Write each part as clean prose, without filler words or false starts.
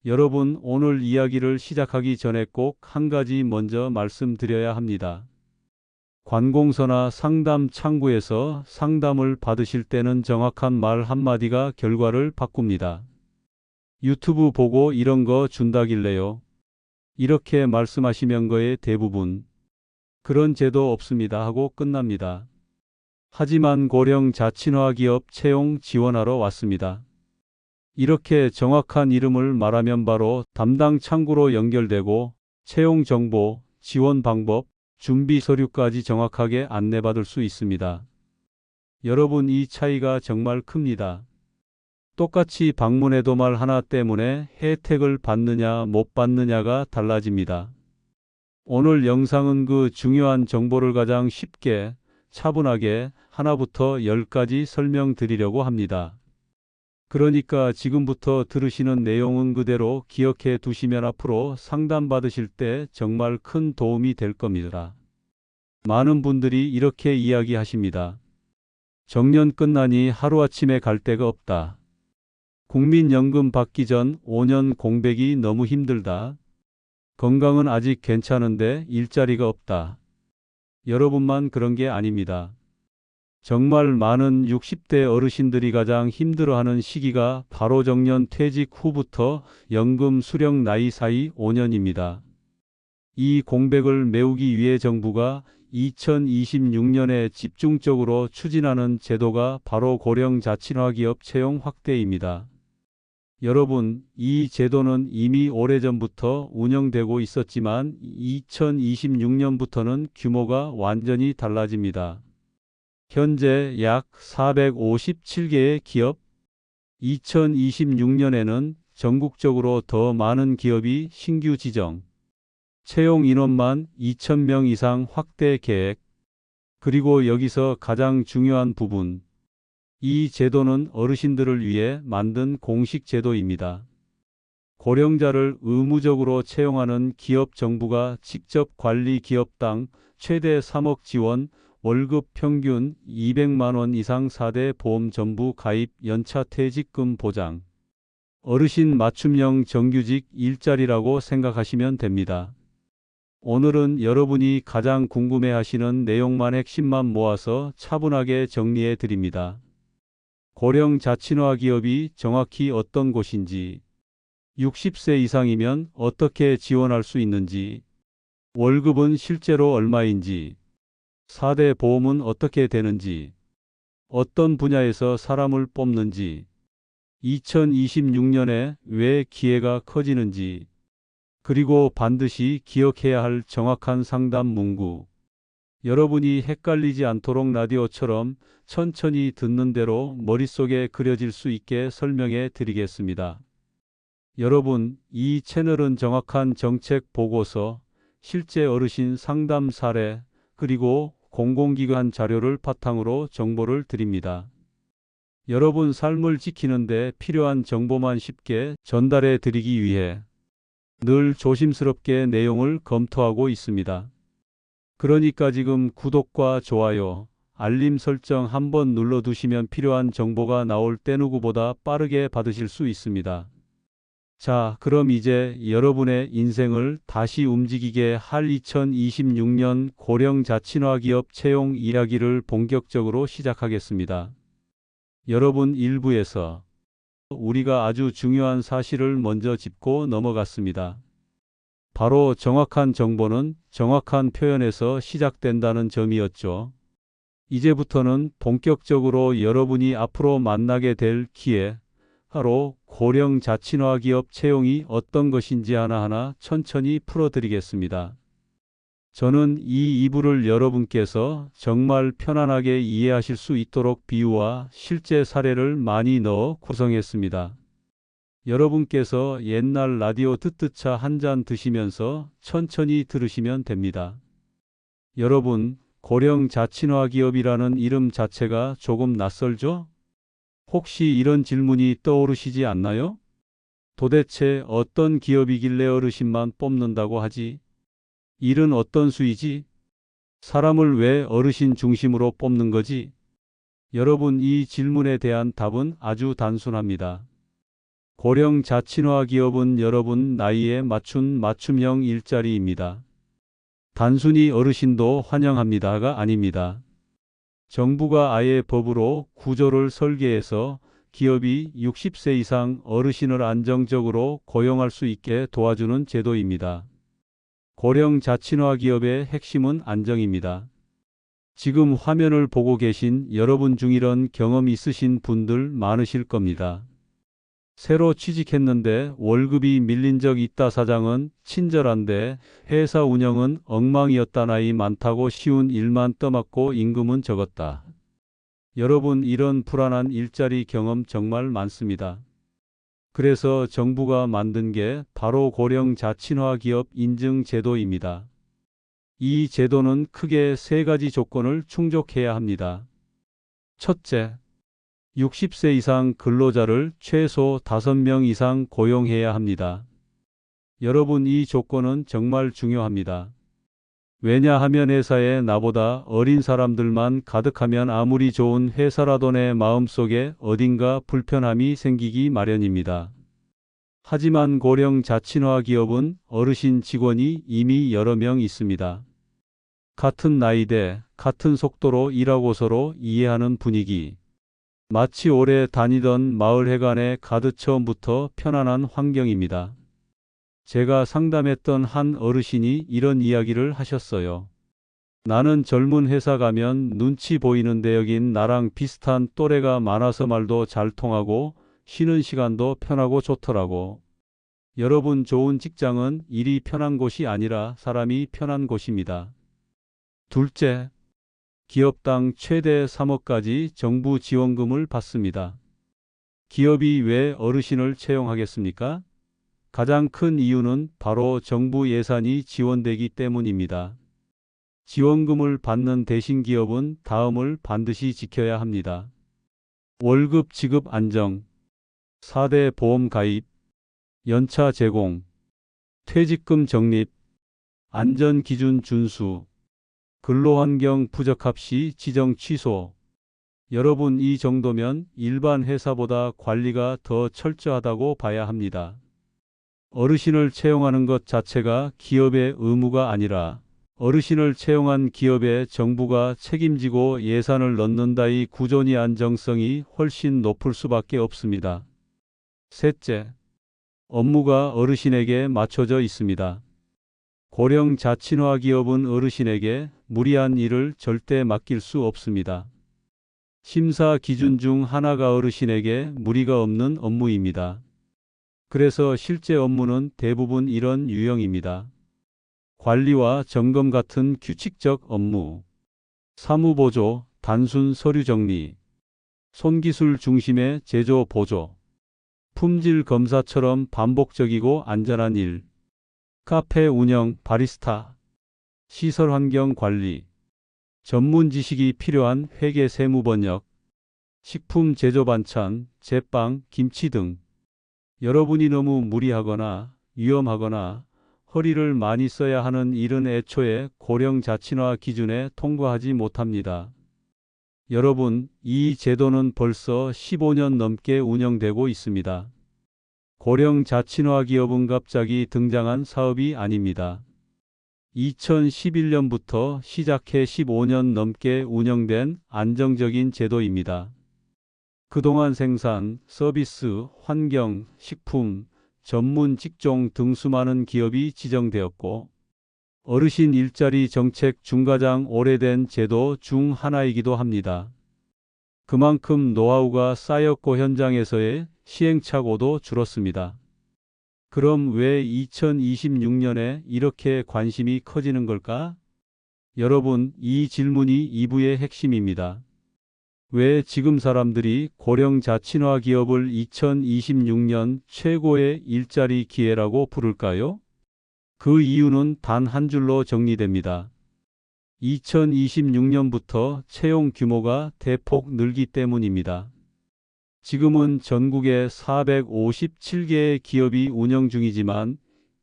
여러분, 오늘 이야기를 시작하기 전에 꼭 한 가지 먼저 말씀드려야 합니다. 관공서나 상담 창구에서 상담을 받으실 때는 정확한 말 한마디가 결과를 바꿉니다. 유튜브 보고 이런 거 준다길래요. 이렇게 말씀하시면 거의 대부분 그런 제도 없습니다 하고 끝납니다. 하지만 고령 자친화 기업 채용 지원하러 왔습니다. 이렇게 정확한 이름을 말하면 바로 담당 창구로 연결되고 채용 정보, 지원 방법, 준비 서류까지 정확하게 안내받을 수 있습니다. 여러분, 이 차이가 정말 큽니다. 똑같이 방문해도 말 하나 때문에 혜택을 받느냐 못 받느냐가 달라집니다. 오늘 영상은 그 중요한 정보를 가장 쉽게, 차분하게 하나부터 10까지 설명드리려고 합니다. 그러니까 지금부터 들으시는 내용은 그대로 기억해 두시면 앞으로 상담받으실 때 정말 큰 도움이 될 겁니다. 많은 분들이 이렇게 이야기하십니다. 정년 끝나니 하루아침에 갈 데가 없다. 국민연금 받기 전 5년 공백이 너무 힘들다. 건강은 아직 괜찮은데 일자리가 없다. 여러분만 그런 게 아닙니다. 정말 많은 60대 어르신들이 가장 힘들어하는 시기가 바로 정년 퇴직 후부터 연금 수령 나이 사이 5년입니다. 이 공백을 메우기 위해 정부가 2026년에 집중적으로 추진하는 제도가 바로 고령 자친화 기업 채용 확대입니다. 여러분, 이 제도는 이미 오래전부터 운영되고 있었지만 2026년부터는 규모가 완전히 달라집니다. 현재 약 457개의 기업, 2026년에는 전국적으로 더 많은 기업이 신규 지정, 채용 인원만 2,000명 이상 확대 계획. 그리고 여기서 가장 중요한 부분, 이 제도는 어르신들을 위해 만든 공식 제도입니다. 고령자를 의무적으로 채용하는 기업 정부가 직접 관리 기업당 최대 3억 지원, 월급 평균 200만 원 이상 4대 보험 전부 가입, 연차 퇴직금 보장. 어르신 맞춤형 정규직 일자리라고 생각하시면 됩니다. 오늘은 여러분이 가장 궁금해하시는 내용만 핵심만 모아서 차분하게 정리해 드립니다. 고령 자친화 기업이 정확히 어떤 곳인지, 60세 이상이면 어떻게 지원할 수 있는지, 월급은 실제로 얼마인지, 4대 보험은 어떻게 되는지, 어떤 분야에서 사람을 뽑는지, 2026년에 왜 기회가 커지는지, 그리고 반드시 기억해야 할 정확한 상담 문구. 여러분이 헷갈리지 않도록 라디오처럼 천천히 듣는 대로 머릿속에 그려질 수 있게 설명해 드리겠습니다. 여러분, 이 채널은 정확한 정책 보고서, 실제 어르신 상담 사례, 그리고 공공기관 자료를 바탕으로 정보를 드립니다. 여러분 삶을 지키는데 필요한 정보만 쉽게 전달해 드리기 위해 늘 조심스럽게 내용을 검토하고 있습니다. 그러니까 지금 구독과 좋아요, 알림 설정 한번 눌러두시면 필요한 정보가 나올 때 누구보다 빠르게 받으실 수 있습니다. 자, 그럼 이제 여러분의 인생을 다시 움직이게 할 2026년 고령 자친화 기업 채용 이야기를 본격적으로 시작하겠습니다. 여러분, 1부에서 우리가 아주 중요한 사실을 먼저 짚고 넘어갔습니다. 바로 정확한 정보는 정확한 표현에서 시작된다는 점이었죠. 이제부터는 본격적으로 여러분이 앞으로 만나게 될 기회, 바로 고령 자친화 기업 채용이 어떤 것인지 하나하나 천천히 풀어드리겠습니다. 저는 이 2부를 여러분께서 정말 편안하게 이해하실 수 있도록 비유와 실제 사례를 많이 넣어 구성했습니다. 여러분께서 옛날 라디오 듣듯 차 한 잔 드시면서 천천히 들으시면 됩니다. 여러분, 고령 자친화 기업이라는 이름 자체가 조금 낯설죠? 혹시 이런 질문이 떠오르시지 않나요? 도대체 어떤 기업이길래 어르신만 뽑는다고 하지? 일은 어떤 수이지? 사람을 왜 어르신 중심으로 뽑는 거지? 여러분, 이 질문에 대한 답은 아주 단순합니다. 고령 자친화 기업은 여러분 나이에 맞춘 맞춤형 일자리입니다. 단순히 어르신도 환영합니다가 아닙니다. 정부가 아예 법으로 구조를 설계해서 기업이 60세 이상 어르신을 안정적으로 고용할 수 있게 도와주는 제도입니다. 고령 자친화 기업의 핵심은 안정입니다. 지금 화면을 보고 계신 여러분 중 이런 경험 있으신 분들 많으실 겁니다. 새로 취직했는데 월급이 밀린 적 있다. 사장은 친절한데 회사 운영은 엉망이었다. 나이 많다고 쉬운 일만 떠맡고 임금은 적었다. 여러분 이런 불안한 일자리 경험 정말 많습니다. 그래서 정부가 만든 게 바로 고령 자친화 기업 인증 제도입니다. 이 제도는 크게 세 가지 조건을 충족해야 합니다. 첫째, 60세 이상 근로자를 최소 5명 이상 고용해야 합니다. 여러분 이 조건은 정말 중요합니다. 왜냐하면 회사에 나보다 어린 사람들만 가득하면 아무리 좋은 회사라도 내 마음속에 어딘가 불편함이 생기기 마련입니다. 하지만 고령 자친화 기업은 어르신 직원이 이미 여러 명 있습니다. 같은 나이대, 같은 속도로 일하고 서로 이해하는 분위기. 마치 오래 다니던 마을회관에 가득 처음부터 편안한 환경입니다. 제가 상담했던 한 어르신이 이런 이야기를 하셨어요. 나는 젊은 회사 가면 눈치 보이는데 여긴 나랑 비슷한 또래가 많아서 말도 잘 통하고 쉬는 시간도 편하고 좋더라고. 여러분 좋은 직장은 일이 편한 곳이 아니라 사람이 편한 곳입니다. 둘째, 기업당 최대 3억까지 정부 지원금을 받습니다. 기업이 왜 어르신을 채용하겠습니까? 가장 큰 이유는 바로 정부 예산이 지원되기 때문입니다. 지원금을 받는 대신 기업은 다음을 반드시 지켜야 합니다. 월급 지급 안정, 4대 보험 가입, 연차 제공, 퇴직금 적립, 안전기준 준수, 근로환경 부적합 시 지정 취소. 여러분 이 정도면 일반 회사보다 관리가 더 철저하다고 봐야 합니다. 어르신을 채용하는 것 자체가 기업의 의무가 아니라 어르신을 채용한 기업에 정부가 책임지고 예산을 넣는다. 이 구조니 안정성이 훨씬 높을 수밖에 없습니다. 셋째, 업무가 어르신에게 맞춰져 있습니다. 고령 자친화 기업은 어르신에게 무리한 일을 절대 맡길 수 없습니다. 심사 기준 중 하나가 어르신에게 무리가 없는 업무입니다. 그래서 실제 업무는 대부분 이런 유형입니다. 관리와 점검 같은 규칙적 업무, 사무보조, 단순 서류 정리, 손기술 중심의 제조 보조, 품질 검사처럼 반복적이고 안전한 일, 카페 운영, 바리스타, 시설 환경 관리, 전문 지식이 필요한 회계 세무 번역, 식품 제조 반찬, 제빵, 김치 등. 여러분이 너무 무리하거나 위험하거나 허리를 많이 써야 하는 일은 애초에 고령 자친화 기준에 통과하지 못합니다. 여러분, 이 제도는 벌써 15년 넘게 운영되고 있습니다. 고령 자친화 기업은 갑자기 등장한 사업이 아닙니다. 2011년부터 시작해 15년 넘게 운영된 안정적인 제도입니다. 그동안 생산, 서비스, 환경, 식품, 전문 직종 등 수많은 기업이 지정되었고 어르신 일자리 정책 중가장 오래된 제도 중 하나이기도 합니다. 그만큼 노하우가 쌓였고 현장에서의 시행착오도 줄었습니다. 그럼 왜 2026년에 이렇게 관심이 커지는 걸까? 여러분, 이 질문이 2부의 핵심입니다. 왜 지금 사람들이 고령 자친화 기업을 2026년 최고의 일자리 기회라고 부를까요? 그 이유는 단 한 줄로 정리됩니다. 2026년부터 채용 규모가 대폭 늘기 때문입니다. 지금은 전국에 457개의 기업이 운영 중이지만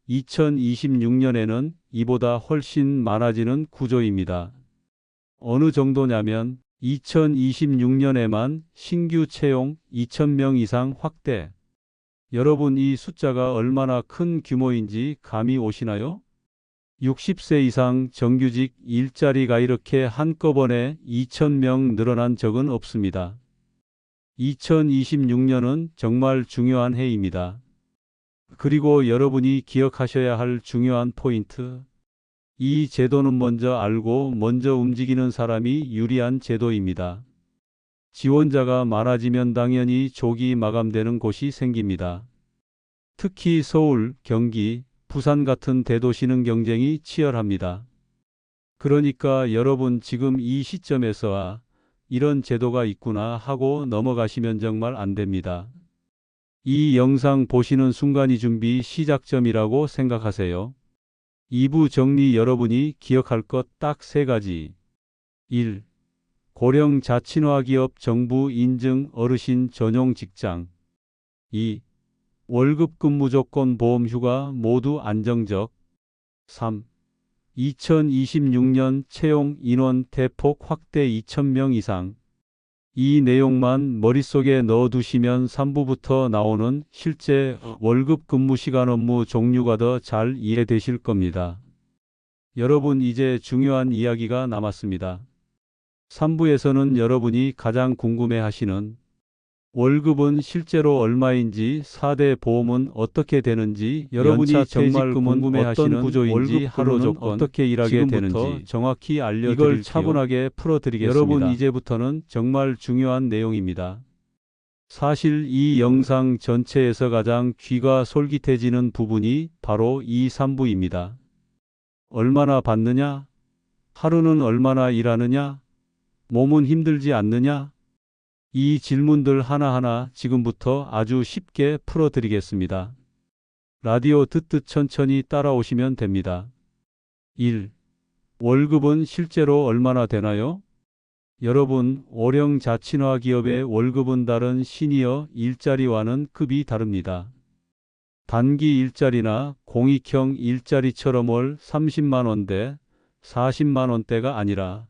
2026년에는 이보다 훨씬 많아지는 구조입니다. 어느 정도냐면 2026년에만 신규 채용 2,000명 이상 확대, 여러분 이 숫자가 얼마나 큰 규모인지 감이 오시나요? 60세 이상 정규직 일자리가 이렇게 한꺼번에 2,000명 늘어난 적은 없습니다. 2026년은 정말 중요한 해입니다. 그리고 여러분이 기억하셔야 할 중요한 포인트. 이 제도는 먼저 알고 먼저 움직이는 사람이 유리한 제도입니다. 지원자가 많아지면 당연히 조기 마감되는 곳이 생깁니다. 특히 서울, 경기, 부산 같은 대도시는 경쟁이 치열합니다. 그러니까 여러분 지금 이 시점에서 이런 제도가 있구나 하고 넘어가시면 정말 안 됩니다. 이 영상 보시는 순간이 준비 시작점이라고 생각하세요. 2부 정리 여러분이 기억할 것 딱 3가지. 1. 고령 자친화 기업 정부 인증 어르신 전용 직장. 2. 월급 근무 조건 보험 휴가 모두 안정적. 3. 2026년 채용 인원 대폭 확대 2,000명 이상. 이 내용만 머릿속에 넣어두시면 3부부터 나오는 실제 월급 근무 시간 업무 종류가 더 잘 이해되실 겁니다. 여러분 이제 중요한 이야기가 남았습니다. 3부에서는 여러분이 가장 궁금해하시는 월급은 실제로 얼마인지 4대 보험은 어떻게 되는지 여러분이 정말 궁금해하시는 구조인지 하루 조건 어떻게 일하게 되는지 정확히 알려드릴게요. 이걸 차분하게 풀어드리겠습니다. 여러분 이제부터는 정말 중요한 내용입니다. 사실 이 영상 전체에서 가장 귀가 솔깃해지는 부분이 바로 이 3부입니다. 얼마나 받느냐? 하루는 얼마나 일하느냐? 몸은 힘들지 않느냐? 이 질문들 하나하나 지금부터 아주 쉽게 풀어드리겠습니다. 라디오 듣듯 천천히 따라오시면 됩니다. 1. 월급은 실제로 얼마나 되나요? 여러분, 오령 자친화 기업의 월급은 다른 시니어 일자리와는 급이 다릅니다. 단기 일자리나 공익형 일자리처럼 월 30만 원대, 40만 원대가 아니라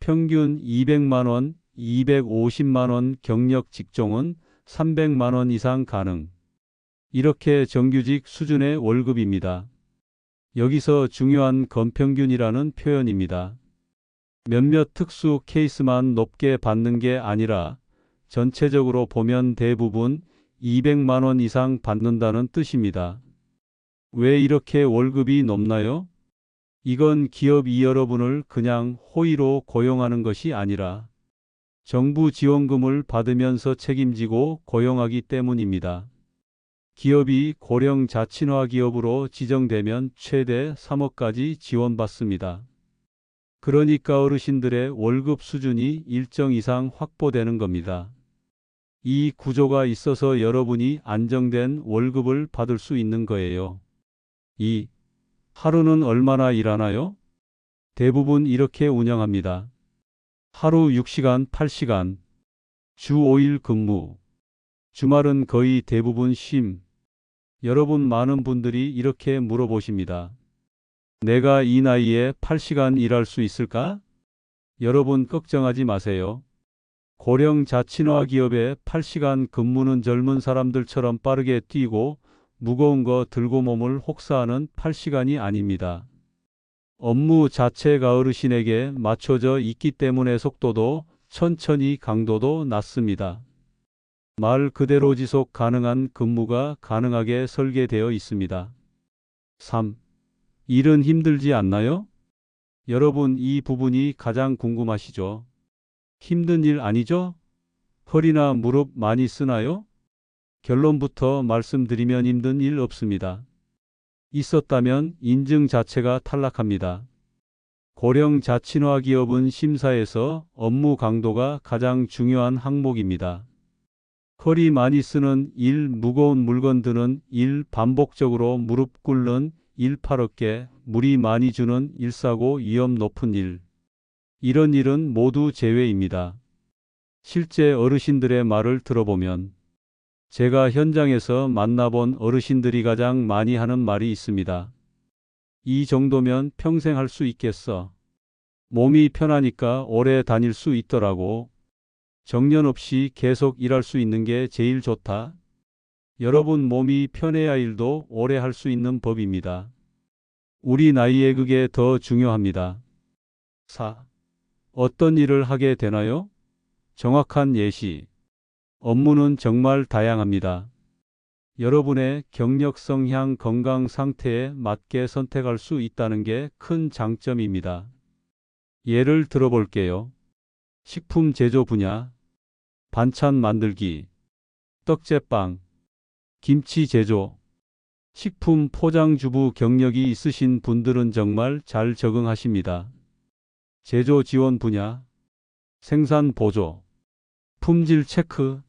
평균 200만 원, 250만 원 경력 직종은 300만 원 이상 가능. 이렇게 정규직 수준의 월급입니다. 여기서 중요한 건평균이라는 표현입니다. 몇몇 특수 케이스만 높게 받는 게 아니라 전체적으로 보면 대부분 200만 원 이상 받는다는 뜻입니다. 왜 이렇게 월급이 높나요? 이건 기업이 여러분을 그냥 호의로 고용하는 것이 아니라 정부 지원금을 받으면서 책임지고 고용하기 때문입니다. 기업이 고령 자친화 기업으로 지정되면 최대 3억까지 지원받습니다. 그러니까 어르신들의 월급 수준이 일정 이상 확보되는 겁니다. 이 구조가 있어서 여러분이 안정된 월급을 받을 수 있는 거예요. 2. 하루는 얼마나 일하나요? 대부분 이렇게 운영합니다. 하루 6시간, 8시간, 주 5일 근무, 주말은 거의 대부분 쉼. 여러분 많은 분들이 이렇게 물어보십니다. 내가 이 나이에 8시간 일할 수 있을까? 여러분 걱정하지 마세요. 고령 자친화 기업의 8시간 근무는 젊은 사람들처럼 빠르게 뛰고 무거운 거 들고 몸을 혹사하는 8시간이 아닙니다. 업무 자체가 어르신에게 맞춰져 있기 때문에 속도도 천천히 강도도 낮습니다. 말 그대로 지속 가능한 근무가 가능하게 설계되어 있습니다. 3. 일은 힘들지 않나요? 여러분 이 부분이 가장 궁금하시죠? 힘든 일 아니죠? 허리나 무릎 많이 쓰나요? 결론부터 말씀드리면 힘든 일 없습니다. 있었다면 인증 자체가 탈락합니다. 고령 자친화 기업은 심사에서 업무 강도가 가장 중요한 항목입니다. 허리 많이 쓰는 일, 무거운 물건 드는 일, 반복적으로 무릎 꿇는 일, 팔 어깨, 무리 많이 주는 일사고 위험 높은 일. 이런 일은 모두 제외입니다. 실제 어르신들의 말을 들어보면 제가 현장에서 만나본 어르신들이 가장 많이 하는 말이 있습니다. 이 정도면 평생 할 수 있겠어. 몸이 편하니까 오래 다닐 수 있더라고. 정년 없이 계속 일할 수 있는 게 제일 좋다. 여러분 몸이 편해야 일도 오래 할 수 있는 법입니다. 우리 나이에 그게 더 중요합니다. 4. 어떤 일을 하게 되나요? 정확한 예시. 업무는 정말 다양합니다. 여러분의 경력, 성향, 건강 상태에 맞게 선택할 수 있다는 게 큰 장점입니다. 예를 들어 볼게요. 식품 제조 분야, 반찬 만들기, 떡제빵, 김치 제조, 식품 포장주부 경력이 있으신 분들은 정말 잘 적응하십니다. 제조 지원 분야, 생산 보조, 품질 체크,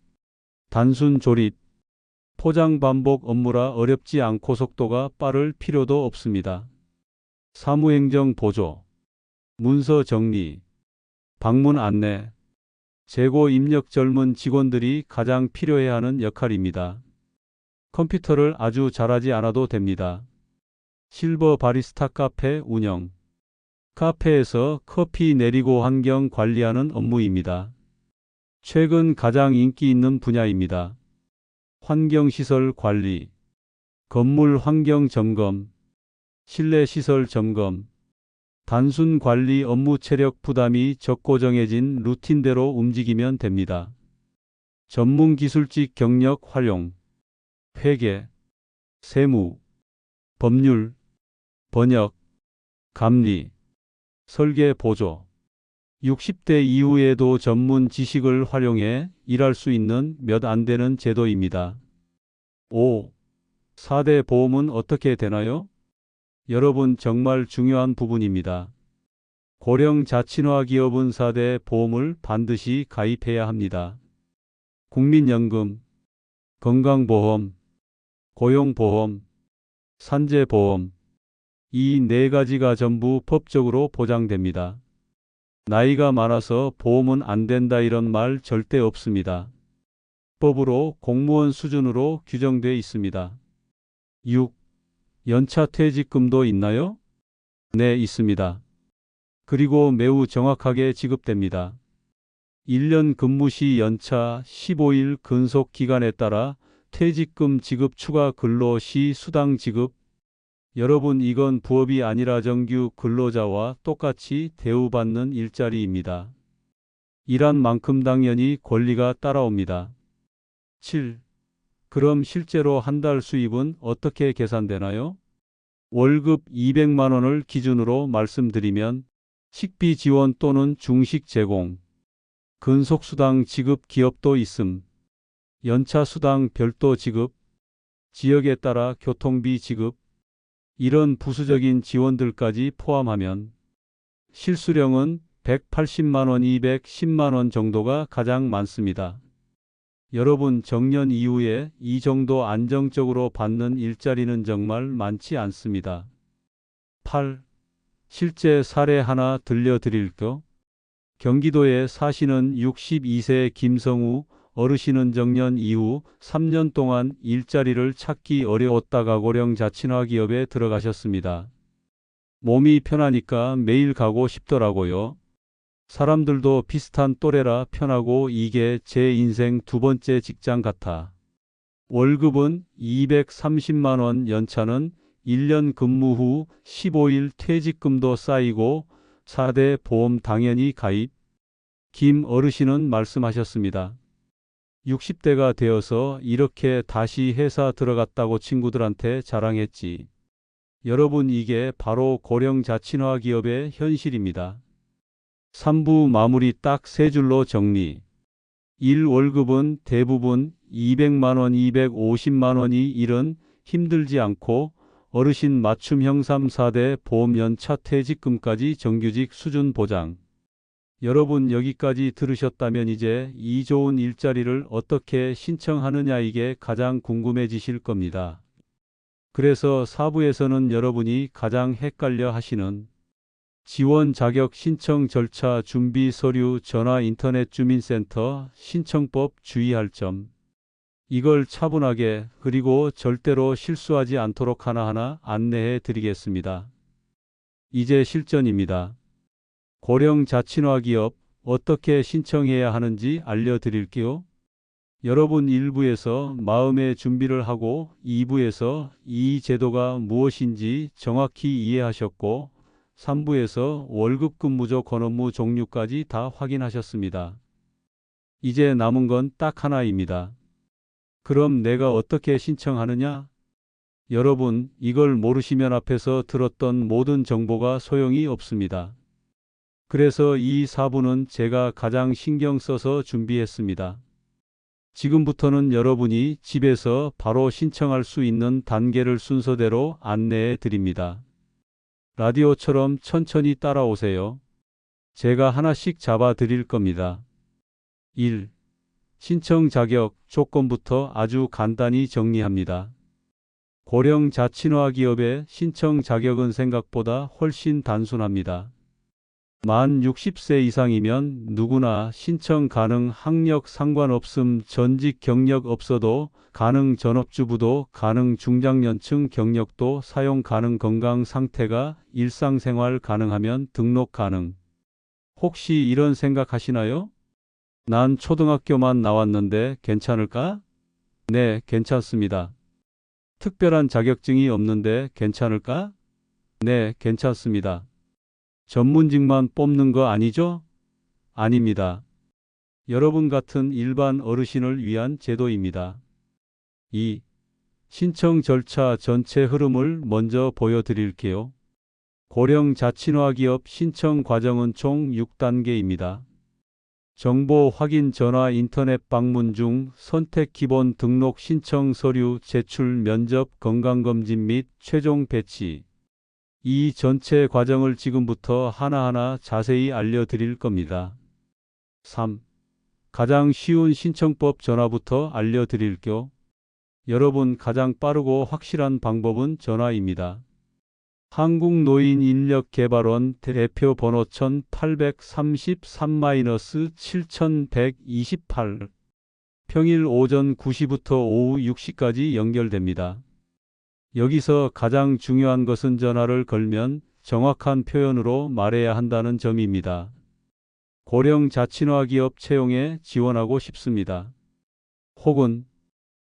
단순 조립, 포장 반복 업무라 어렵지 않고 속도가 빠를 필요도 없습니다. 사무행정 보조, 문서 정리, 방문 안내, 재고 입력 젊은 직원들이 가장 필요해하는 역할입니다. 컴퓨터를 아주 잘하지 않아도 됩니다. 실버 바리스타 카페 운영, 카페에서 커피 내리고 환경 관리하는 업무입니다. 최근 가장 인기 있는 분야입니다. 환경시설 관리, 건물 환경 점검, 실내 시설 점검, 단순 관리 업무 체력 부담이 적고 정해진 루틴대로 움직이면 됩니다. 전문 기술직 경력 활용, 회계, 세무, 법률, 번역, 감리, 설계 보조. 60대 이후에도 전문 지식을 활용해 일할 수 있는 몇 안 되는 제도입니다. 5. 4대 보험은 어떻게 되나요? 여러분 정말 중요한 부분입니다. 고령 자친화 기업은 4대 보험을 반드시 가입해야 합니다. 국민연금, 건강보험, 고용보험, 산재보험. 이 네 가지가 전부 법적으로 보장됩니다. 나이가 많아서 보험은 안 된다 이런 말 절대 없습니다. 법으로 공무원 수준으로 규정돼 있습니다. 6. 연차 퇴직금도 있나요? 네, 있습니다. 그리고 매우 정확하게 지급됩니다. 1년 근무 시 연차 15일 근속 기간에 따라 퇴직금 지급 추가 근로 시 수당 지급. 여러분 이건 부업이 아니라 정규 근로자와 똑같이 대우받는 일자리입니다. 일한 만큼 당연히 권리가 따라옵니다. 7. 그럼 실제로 한 달 수입은 어떻게 계산되나요? 월급 200만 원을 기준으로 말씀드리면 식비 지원 또는 중식 제공, 근속수당 지급 기업도 있음, 연차수당 별도 지급, 지역에 따라 교통비 지급, 이런 부수적인 지원들까지 포함하면 실수령은 180만 원, 210만 원 정도가 가장 많습니다. 여러분 정년 이후에 이 정도 안정적으로 받는 일자리는 정말 많지 않습니다. 8. 실제 사례 하나 들려드릴까? 경기도에 사시는 62세 김성우 어르신은 정년 이후 3년 동안 일자리를 찾기 어려웠다가 고령 자친화 기업에 들어가셨습니다. 몸이 편하니까 매일 가고 싶더라고요. 사람들도 비슷한 또래라 편하고 이게 제 인생 두 번째 직장 같아. 월급은 230만 원, 연차는 1년 근무 후 15일 퇴직금도 쌓이고 4대 보험 당연히 가입. 김 어르신은 말씀하셨습니다. 60대가 되어서 이렇게 다시 회사 들어갔다고 친구들한테 자랑했지. 여러분 이게 바로 고령 자친화 기업의 현실입니다. 3부 마무리 딱 세 줄로 정리. 1. 월급은 대부분 200만 원, 250만 원이 일은 힘들지 않고 어르신 맞춤형 3, 4대 보험 연차 퇴직금까지 정규직 수준 보장. 여러분 여기까지 들으셨다면 이제 이 좋은 일자리를 어떻게 신청하느냐 이게 가장 궁금해지실 겁니다. 그래서 4부에서는 여러분이 가장 헷갈려 하시는 지원 자격 신청 절차 준비 서류 전화 인터넷 주민센터 신청법 주의할 점. 이걸 차분하게 그리고 절대로 실수하지 않도록 하나하나 안내해 드리겠습니다. 이제 실전입니다. 고령 자친화 기업 어떻게 신청해야 하는지 알려드릴게요. 여러분 1부에서 마음의 준비를 하고 2부에서 이 제도가 무엇인지 정확히 이해하셨고 3부에서 월급 근무조 건업무 종류까지 다 확인하셨습니다. 이제 남은 건 딱 하나입니다. 그럼 내가 어떻게 신청하느냐? 여러분, 이걸 모르시면 앞에서 들었던 모든 정보가 소용이 없습니다. 그래서 이 4부는 제가 가장 신경 써서 준비했습니다. 지금부터는 여러분이 집에서 바로 신청할 수 있는 단계를 순서대로 안내해 드립니다. 라디오처럼 천천히 따라오세요. 제가 하나씩 잡아 드릴 겁니다. 1. 신청 자격, 조건부터 아주 간단히 정리합니다. 고령 자친화 기업의 신청 자격은 생각보다 훨씬 단순합니다. 만 60세 이상이면 누구나 신청 가능, 학력 상관없음, 전직 경력 없어도 가능, 전업주부도 가능, 중장년층 경력도 사용 가능, 건강 상태가 일상생활 가능하면 등록 가능. 혹시 이런 생각하시나요? 난 초등학교만 나왔는데 괜찮을까? 네, 괜찮습니다. 특별한 자격증이 없는데 괜찮을까? 네, 괜찮습니다. 전문직만 뽑는 거 아니죠? 아닙니다. 여러분 같은 일반 어르신을 위한 제도입니다. 2. 신청 절차 전체 흐름을 먼저 보여드릴게요. 고령 자친화 기업 신청 과정은 총 6단계입니다. 정보 확인, 전화, 인터넷 방문 중 선택, 기본 등록, 신청 서류, 제출, 면접, 건강검진 및 최종 배치. 이 전체 과정을 지금부터 하나하나 자세히 알려드릴 겁니다. 3. 가장 쉬운 신청법 전화부터 알려드릴게요. 여러분, 가장 빠르고 확실한 방법은 전화입니다. 한국노인인력개발원 대표 번호 1833-7128 평일 오전 9시부터 오후 6시까지 연결됩니다. 여기서 가장 중요한 것은 전화를 걸면 정확한 표현으로 말해야 한다는 점입니다. 고령 자친화 기업 채용에 지원하고 싶습니다. 혹은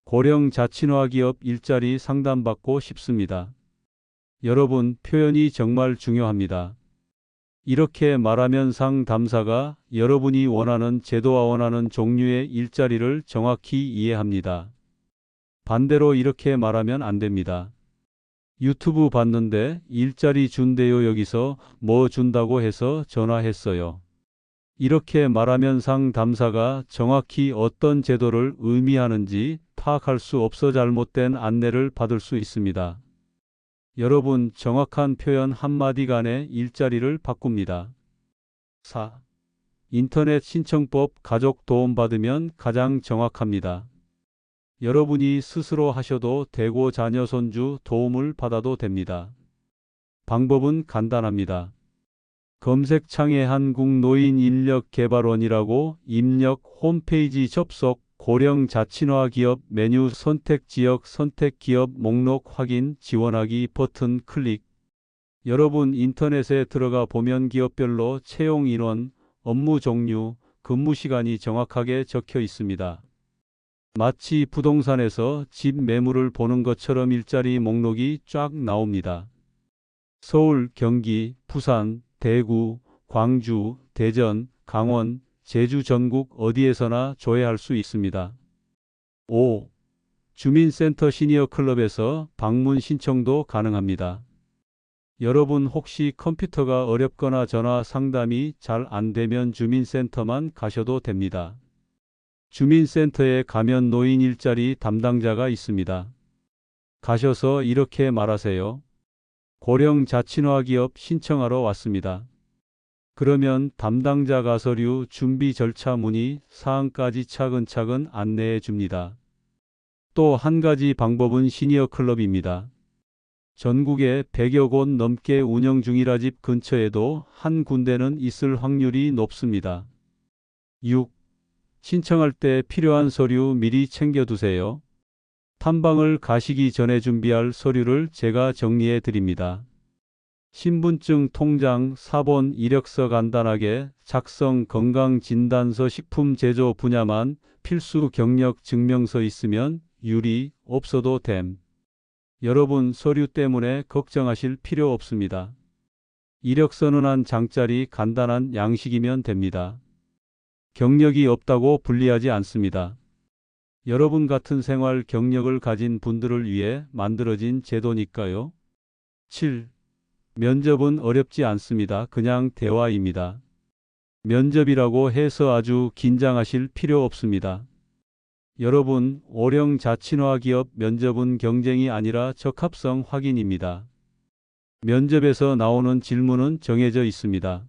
고령 자친화 기업 일자리 상담받고 싶습니다. 여러분, 표현이 정말 중요합니다. 이렇게 말하면 상담사가 여러분이 원하는 제도와 원하는 종류의 일자리를 정확히 이해합니다. 반대로 이렇게 말하면 안 됩니다. 유튜브 봤는데 일자리 준대요. 여기서 뭐 준다고 해서 전화했어요. 이렇게 말하면 상담사가 정확히 어떤 제도를 의미하는지 파악할 수 없어 잘못된 안내를 받을 수 있습니다. 여러분, 정확한 표현 한마디 간에 일자리를 바꿉니다. 4. 인터넷 신청법 가족 도움받으면 가장 정확합니다. 여러분이 스스로 하셔도 되고 자녀 손주 도움을 받아도 됩니다. 방법은 간단합니다. 검색창에 한국노인인력개발원이라고 입력, 홈페이지 접속, 고령 자친화 기업 메뉴 선택, 지역 선택, 기업 목록 확인, 지원하기 버튼 클릭. 여러분, 인터넷에 들어가 보면 기업별로 채용 인원, 업무 종류, 근무 시간이 정확하게 적혀 있습니다. 마치 부동산에서 집 매물을 보는 것처럼 일자리 목록이 쫙 나옵니다. 서울, 경기, 부산, 대구, 광주, 대전, 강원, 제주, 전국 어디에서나 조회할 수 있습니다. 5. 주민센터 시니어 클럽에서 방문 신청도 가능합니다. 여러분, 혹시 컴퓨터가 어렵거나 전화 상담이 잘 안 되면 주민센터만 가셔도 됩니다. 주민센터에 가면 노인 일자리 담당자가 있습니다. 가셔서 이렇게 말하세요. 고령 자친화 기업 신청하러 왔습니다. 그러면 담당자가 서류 준비 절차 문의 사항까지 차근차근 안내해 줍니다. 또 한 가지 방법은 시니어 클럽입니다. 전국에 100여 곳 넘게 운영 중이라 집 근처에도 한 군데는 있을 확률이 높습니다. 6. 신청할 때 필요한 서류 미리 챙겨두세요. 탐방을 가시기 전에 준비할 서류를 제가 정리해 드립니다. 신분증, 통장, 사본, 이력서 간단하게 작성, 건강진단서, 식품 제조 분야만 필수 경력 증명서 있으면 유리, 없어도 됨. 여러분 서류 때문에 걱정하실 필요 없습니다. 이력서는 한 장짜리 간단한 양식이면 됩니다. 경력이 없다고 불리하지 않습니다. 여러분 같은 생활 경력을 가진 분들을 위해 만들어진 제도니까요. 7. 면접은 어렵지 않습니다. 그냥 대화입니다. 면접이라고 해서 아주 긴장하실 필요 없습니다. 여러분, 오령 자친화 기업 면접은 경쟁이 아니라 적합성 확인입니다. 면접에서 나오는 질문은 정해져 있습니다.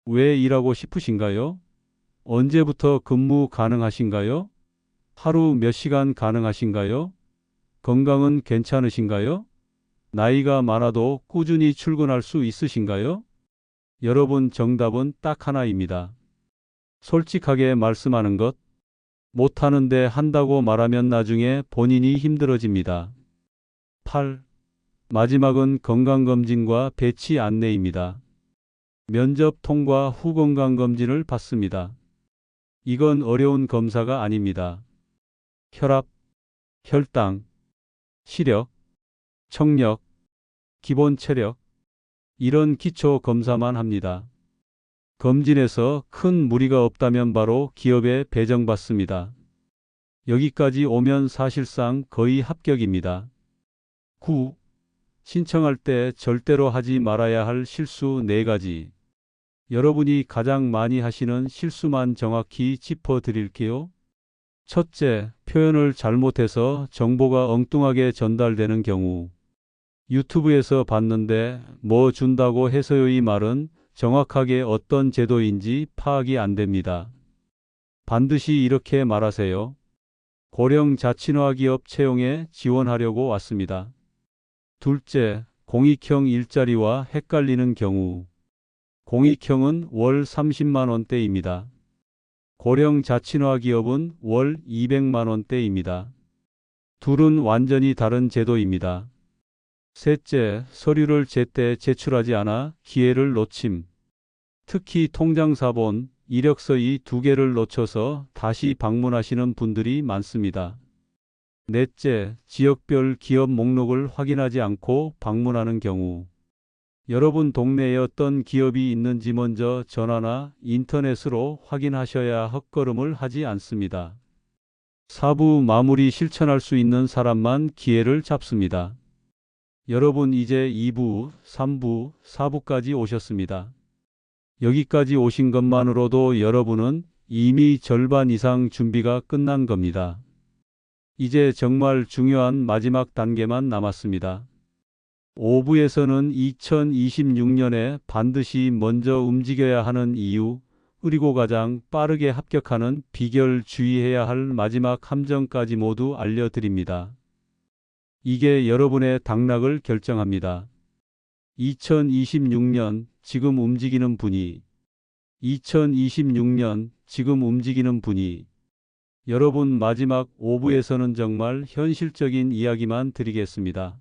왜 일하고 싶으신가요? 언제부터 근무 가능하신가요? 하루 몇 시간 가능하신가요? 건강은 괜찮으신가요? 나이가 많아도 꾸준히 출근할 수 있으신가요? 여러분 정답은 딱 하나입니다. 솔직하게 말씀하는 것. 못하는데 한다고 말하면 나중에 본인이 힘들어집니다. 8. 마지막은 건강검진과 배치 안내입니다. 면접 통과 후 건강검진을 받습니다. 이건 어려운 검사가 아닙니다. 혈압, 혈당, 시력, 청력, 기본 체력, 이런 기초 검사만 합니다. 검진에서 큰 무리가 없다면 바로 기업에 배정받습니다. 여기까지 오면 사실상 거의 합격입니다. 9. 신청할 때 절대로 하지 말아야 할 실수 4가지. 여러분이 가장 많이 하시는 실수만 정확히 짚어드릴게요. 첫째, 표현을 잘못해서 정보가 엉뚱하게 전달되는 경우. 유튜브에서 봤는데 뭐 준다고 해서요. 이 말은 정확하게 어떤 제도인지 파악이 안 됩니다. 반드시 이렇게 말하세요. 고령 자친화 기업 채용에 지원하려고 왔습니다. 둘째, 공익형 일자리와 헷갈리는 경우. 공익형은 월 30만 원대입니다. 고령 자친화 기업은 월 200만 원대입니다. 둘은 완전히 다른 제도입니다. 셋째, 서류를 제때 제출하지 않아 기회를 놓침. 특히 통장 사본, 이력서 이 2개를 놓쳐서 다시 방문하시는 분들이 많습니다. 넷째, 지역별 기업 목록을 확인하지 않고 방문하는 경우. 여러분 동네에 어떤 기업이 있는지 먼저 전화나 인터넷으로 확인하셔야 헛걸음을 하지 않습니다. 사부 마무리 실천할 수 있는 사람만 기회를 잡습니다. 여러분 이제 2부, 3부, 4부까지 오셨습니다. 여기까지 오신 것만으로도 여러분은 이미 절반 이상 준비가 끝난 겁니다. 이제 정말 중요한 마지막 단계만 남았습니다. 5부에서는 2026년에 반드시 먼저 움직여야 하는 이유, 그리고 가장 빠르게 합격하는 비결, 주의해야 할 마지막 함정까지 모두 알려드립니다. 이게 여러분의 당락을 결정합니다. 2026년 지금 움직이는 분이 2026년 지금 움직이는 분이 여러분 마지막 5부에서는 정말 현실적인 이야기만 드리겠습니다.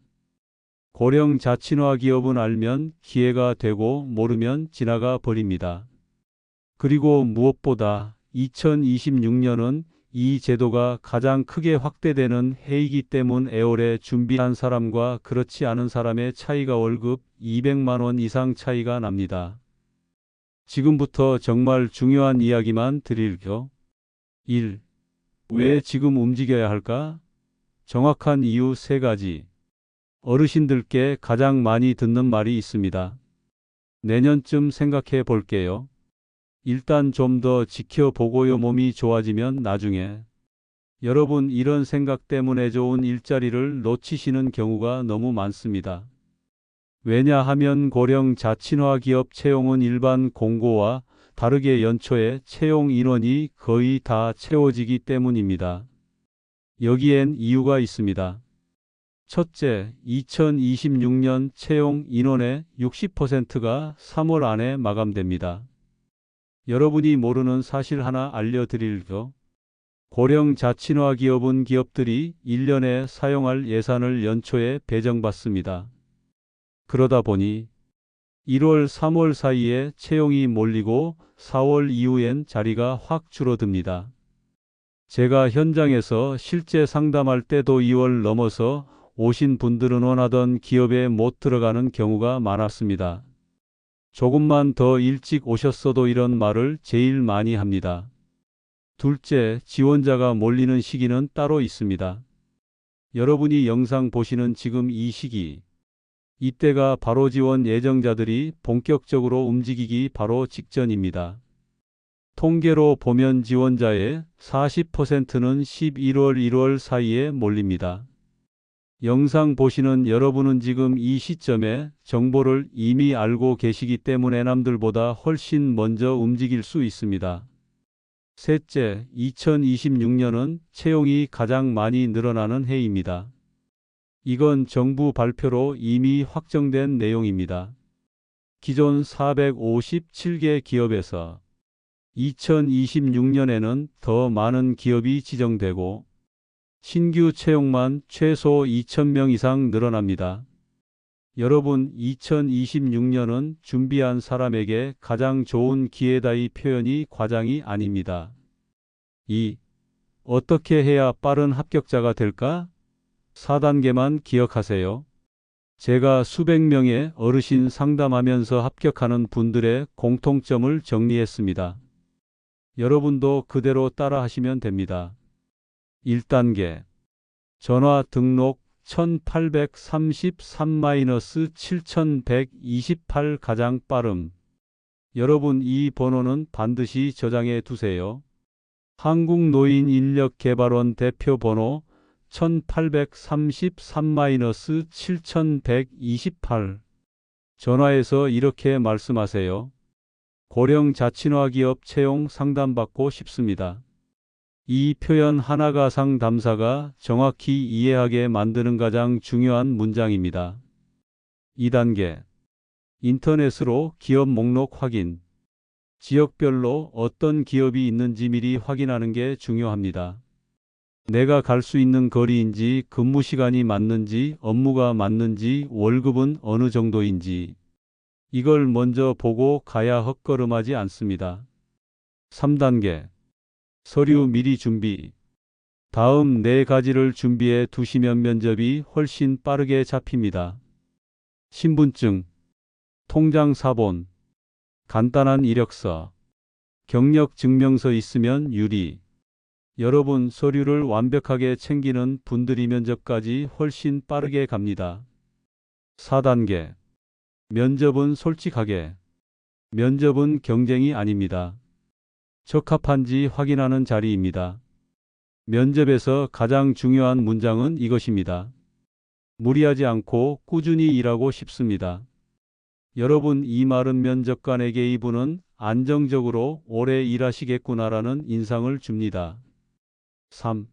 고령 자친화 기업은 알면 기회가 되고 모르면 지나가 버립니다. 그리고 무엇보다 2026년은 이 제도가 가장 크게 확대되는 해이기 때문 애오래 준비한 사람과 그렇지 않은 사람의 차이가 월급 200만 원 이상 차이가 납니다. 지금부터 정말 중요한 이야기만 드릴게요. 1. 왜 지금 움직여야 할까? 정확한 이유 3가지. 어르신들께 가장 많이 듣는 말이 있습니다. 내년쯤 생각해 볼게요. 일단 좀 더 지켜보고요. 몸이 좋아지면 나중에. 여러분 이런 생각 때문에 좋은 일자리를 놓치시는 경우가 너무 많습니다. 왜냐하면 고령 자친화 기업 채용은 일반 공고와 다르게 연초에 채용 인원이 거의 다 채워지기 때문입니다. 여기엔 이유가 있습니다. 첫째, 2026년 채용 인원의 60%가 3월 안에 마감됩니다. 여러분이 모르는 사실 하나 알려드릴게요. 고령 자친화 기업은 기업들이 1년에 사용할 예산을 연초에 배정받습니다. 그러다 보니 1월, 3월 사이에 채용이 몰리고 4월 이후엔 자리가 확 줄어듭니다. 제가 현장에서 실제 상담할 때도 2월 넘어서 오신 분들은 원하던 기업에 못 들어가는 경우가 많았습니다. 조금만 더 일찍 오셨어도 이런 말을 제일 많이 합니다. 둘째, 지원자가 몰리는 시기는 따로 있습니다. 여러분이 영상 보시는 지금 이 시기, 이때가 바로 지원 예정자들이 본격적으로 움직이기 바로 직전입니다. 통계로 보면 지원자의 40%는 11월, 1월 사이에 몰립니다. 영상 보시는 여러분은 지금 이 시점에 정보를 이미 알고 계시기 때문에 남들보다 훨씬 먼저 움직일 수 있습니다. 셋째, 2026년은 채용이 가장 많이 늘어나는 해입니다. 이건 정부 발표로 이미 확정된 내용입니다. 기존 457개 기업에서 2026년에는 더 많은 기업이 지정되고 신규 채용만 최소 2,000명 이상 늘어납니다. 여러분, 2026년은 준비한 사람에게 가장 좋은 기회다. 이 표현이 과장이 아닙니다. 어떻게 해야 빠른 합격자가 될까? 4단계만 기억하세요. 제가 수백 명의 어르신 상담하면서 합격하는 분들의 공통점을 정리했습니다. 여러분도 그대로 따라 하시면 됩니다. 1단계. 전화 등록 1833-7128 가장 빠름. 여러분, 이 번호는 반드시 저장해 두세요. 한국노인인력개발원 대표 번호 1833-7128. 전화해서 이렇게 말씀하세요. 고령 자친화기업 채용 상담받고 싶습니다. 이 표현 하나가 상담사가 정확히 이해하게 만드는 가장 중요한 문장입니다. 2단계. 인터넷으로 기업 목록 확인. 지역별로 어떤 기업이 있는지 미리 확인하는 게 중요합니다. 내가 갈 수 있는 거리인지, 근무 시간이 맞는지, 업무가 맞는지, 월급은 어느 정도인지. 이걸 먼저 보고 가야 헛걸음하지 않습니다. 3단계. 서류 미리 준비. 다음 4가지를 준비해 두시면 면접이 훨씬 빠르게 잡힙니다. 신분증, 통장 사본, 간단한 이력서, 경력 증명서 있으면 유리. 여러분, 서류를 완벽하게 챙기는 분들이 면접까지 훨씬 빠르게 갑니다. 4단계. 면접은 솔직하게. 면접은 경쟁이 아닙니다. 적합한지 확인하는 자리입니다. 면접에서 가장 중요한 문장은 이것입니다. 무리하지 않고 꾸준히 일하고 싶습니다. 여러분, 이 말은 면접관에게 이분은 안정적으로 오래 일하시겠구나라는 인상을 줍니다. 3.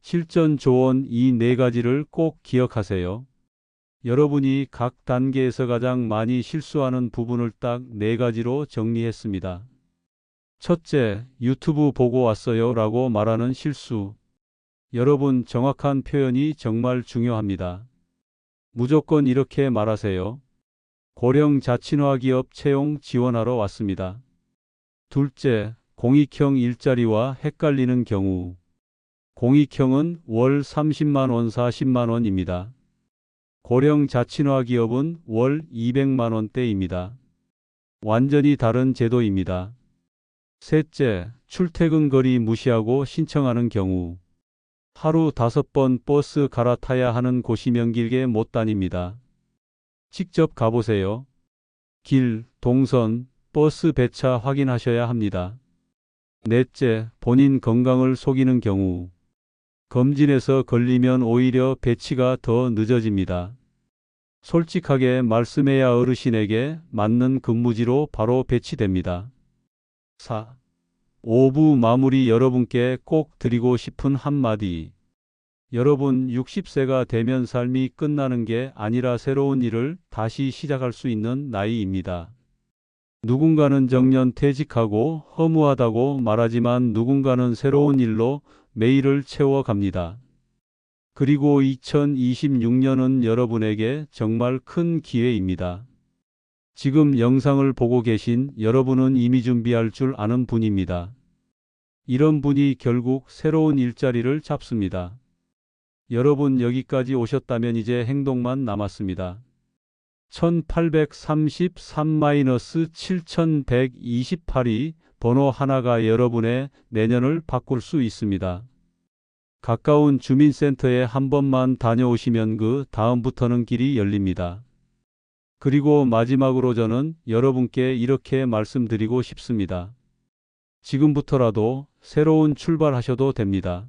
실전 조언. 이 4가지를 꼭 기억하세요. 여러분이 각 단계에서 가장 많이 실수하는 부분을 딱 4가지로 정리했습니다. 첫째, 유튜브 보고 왔어요 라고 말하는 실수. 여러분, 정확한 표현이 정말 중요합니다. 무조건 이렇게 말하세요. 고령 자친화기업 채용 지원하러 왔습니다. 둘째, 공익형 일자리와 헷갈리는 경우. 공익형은 월 30만 원, 40만 원입니다. 고령 자친화기업은 월 200만 원대입니다. 완전히 다른 제도입니다. 셋째, 출퇴근 거리 무시하고 신청하는 경우. 하루 5번 버스 갈아타야 하는 곳이면 길게 못 다닙니다. 직접 가보세요. 길, 동선, 버스 배차 확인하셔야 합니다. 넷째, 본인 건강을 속이는 경우. 검진에서 걸리면 오히려 배치가 더 늦어집니다. 솔직하게 말씀해야 어르신에게 맞는 근무지로 바로 배치됩니다. 4. 5부 마무리. 여러분께 꼭 드리고 싶은 한마디. 여러분, 60세가 되면 삶이 끝나는 게 아니라 새로운 일을 다시 시작할 수 있는 나이입니다. 누군가는 정년 퇴직하고 허무하다고 말하지만 누군가는 새로운 일로 매일을 채워갑니다. 그리고 2026년은 여러분에게 정말 큰 기회입니다. 지금 영상을 보고 계신 여러분은 이미 준비할 줄 아는 분입니다. 이런 분이 결국 새로운 일자리를 잡습니다. 여러분 여기까지 오셨다면 이제 행동만 남았습니다. 1833-7128이 번호 하나가 여러분의 내년을 바꿀 수 있습니다. 가까운 주민센터에 한 번만 다녀오시면 그 다음부터는 길이 열립니다. 그리고 마지막으로 저는 여러분께 이렇게 말씀드리고 싶습니다. 지금부터라도 새로운 출발하셔도 됩니다.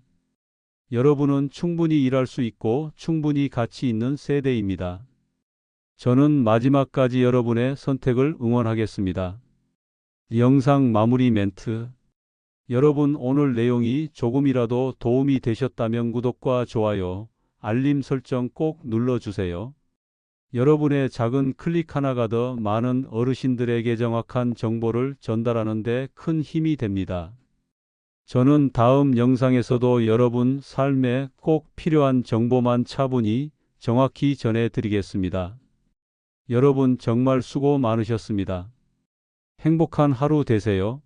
여러분은 충분히 일할 수 있고 충분히 가치 있는 세대입니다. 저는 마지막까지 여러분의 선택을 응원하겠습니다. 영상 마무리 멘트. 여러분 오늘 내용이 조금이라도 도움이 되셨다면 구독과 좋아요, 알림 설정 꼭 눌러주세요. 여러분의 작은 클릭 하나가 더 많은 어르신들에게 정확한 정보를 전달하는 데 큰 힘이 됩니다. 저는 다음 영상에서도 여러분 삶에 꼭 필요한 정보만 차분히 정확히 전해드리겠습니다. 여러분 정말 수고 많으셨습니다. 행복한 하루 되세요.